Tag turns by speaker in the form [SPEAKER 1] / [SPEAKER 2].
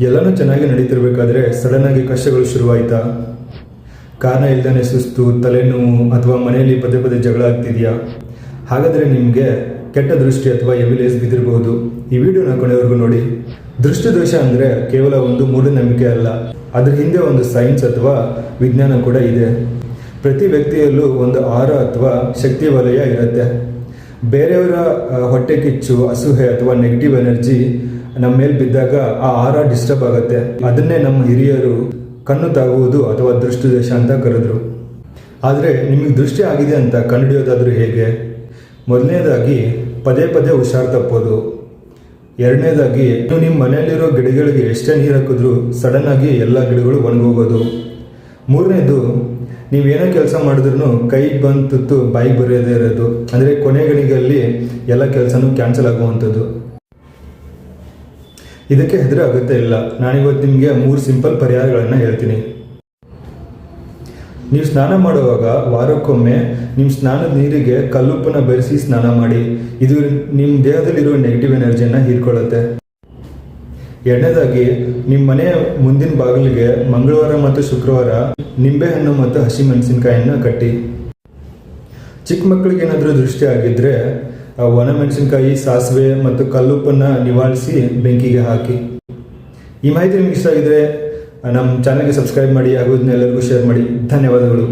[SPEAKER 1] ಎಲ್ಲನೂ ಚೆನ್ನಾಗಿ ನಡೀತಿರ್ಬೇಕಾದ್ರೆ ಸಡನ್ ಆಗಿ ಕಷ್ಟಗಳು ಶುರುವಾಯಿತಾ? ಕಾರಣ ಇಲ್ಲದೇ ಸುಸ್ತು, ತಲೆನೋವು ಅಥವಾ ಮನೆಯಲ್ಲಿ ಪದೇ ಪದೇ ಜಗಳ ಆಗ್ತಿದೆಯಾ? ಹಾಗಾದರೆ ನಿಮಗೆ ಕೆಟ್ಟ ದೃಷ್ಟಿ ಅಥವಾ ಎವಿಲೇಸ್ ಬಿದ್ದಿರಬಹುದು. ಈ ವಿಡಿಯೋನ ಕೊನೆವರೆಗೂ ನೋಡಿ. ದೃಷ್ಟಿ ದೋಷ ಅಂದರೆ ಕೇವಲ ಒಂದು ಮೂಢನಂಬಿಕೆ ಅಲ್ಲ, ಅದ್ರ ಹಿಂದೆ ಒಂದು ಸೈನ್ಸ್ ಅಥವಾ ವಿಜ್ಞಾನ ಕೂಡ ಇದೆ. ಪ್ರತಿ ವ್ಯಕ್ತಿಯಲ್ಲೂ ಒಂದು ಆರ ಅಥವಾ ಶಕ್ತಿ ವಲಯ ಇರುತ್ತೆ. ಬೇರೆಯವರ ಹೊಟ್ಟೆ ಕಿಚ್ಚು, ಅಸೂಹೆ ಅಥವಾ ನೆಗೆಟಿವ್ ಎನರ್ಜಿ ನಮ್ಮ ಮೇಲೆ ಬಿದ್ದಾಗ ಆ ಆರ ಡಿಸ್ಟರ್ಬ್ ಆಗುತ್ತೆ. ಅದನ್ನೇ ನಮ್ಮ ಹಿರಿಯರು ಕಣ್ಣು ತಾಗುವುದು ಅಥವಾ ದೃಷ್ಟಿ ದೋಷ ಅಂತ ಕರೆದ್ರು. ಆದರೆ ನಿಮಗೆ ದೃಷ್ಟಿ ಆಗಿದೆ ಅಂತ ಕಂಡುಹಿಡಿಯೋದಾದ್ರೂ ಹೇಗೆ? ಮೊದಲನೇದಾಗಿ ಪದೇ ಪದೇ ಹುಷಾರು ತಪ್ಪೋದು. ಎರಡನೇದಾಗಿ ನೀವು ನಿಮ್ಮ ಮನೆಯಲ್ಲಿರೋ ಗಿಡಗಳಿಗೆ ಎಷ್ಟೇ ನೀರು ಹಾಕಿದ್ರೂ ಸಡನ್ ಆಗಿ ಎಲ್ಲ ಗಿಡಗಳು ಒಣಗೋಗೋದು. ಮೂರನೇದು, ನೀವೇನೋ ಕೆಲಸ ಮಾಡಿದ್ರೂ ಕೈಗೆ ಬಂದು ತುತ್ತು ಬಾಯಿಗೆ ಬರೆಯೋದೇ ಇರೋದು. ಅಂದರೆ ಕೊನೆ ಗಣಿಗಳಲ್ಲಿ ಎಲ್ಲ ಕೆಲಸನೂ ಕ್ಯಾನ್ಸಲ್ ಆಗುವಂಥದ್ದು. ಇದಕ್ಕೆ ಹೆದರ ಆಗುತ್ತೆ ಇಲ್ಲ. ನಾನಿವತ್ತು ನಿಮಗೆ 3 ಸಿಂಪಲ್ ಪರಿಹಾರಗಳನ್ನು ಹೇಳ್ತೀನಿ. ನೀವು ಸ್ನಾನ ಮಾಡುವಾಗ ವಾರಕ್ಕೊಮ್ಮೆ ನಿಮ್ಮ ಸ್ನಾನದ ನೀರಿಗೆ ಕಲ್ಲುಪ್ಪನ್ನು ಬೆರೆಸಿ ಸ್ನಾನ ಮಾಡಿ. ಇದು ನಿಮ್ಮ ದೇಹದಲ್ಲಿರೋ ನೆಗೆಟಿವ್ ಎನರ್ಜಿಯನ್ನು ಹೀರ್ಕೊಳ್ಳುತ್ತೆ. ಎರಡನೇದಾಗಿ, ನಿಮ್ಮ ಮನೆಯ ಮುಂದಿನ ಬಾಗಿಲಿಗೆ ಮಂಗಳವಾರ ಮತ್ತು ಶುಕ್ರವಾರ ನಿಂಬೆಹಣ್ಣು ಮತ್ತು ಹಸಿಮೆಣಸಿನಕಾಯಿಯನ್ನು ಕಟ್ಟಿ. ಚಿಕ್ಕ ಮಕ್ಕಳಿಗೆ ಏನಾದರೂ ದೃಷ್ಟಿ ಆಗಿದ್ದರೆ ಒಣಮೆಣಸಿನಕಾಯಿ, ಸಾಸಿವೆ ಮತ್ತು ಕಲ್ಲುಪ್ಪನ್ನು ನಿವಾಳಿಸಿ ಬೆಂಕಿಗೆ ಹಾಕಿ. ಈ ಮಾಹಿತಿ ನಿಮ್ಗೆ ಇಷ್ಟ ಆಗಿದ್ರೆ ನಮ್ಮ ಚಾನಲ್ಗೆ ಸಬ್ಸ್ಕ್ರೈಬ್ ಮಾಡಿ ಹಾಗೂ ಇದನ್ನೆಲ್ಲರಿಗೂ ಶೇರ್ ಮಾಡಿ. ಧನ್ಯವಾದಗಳು.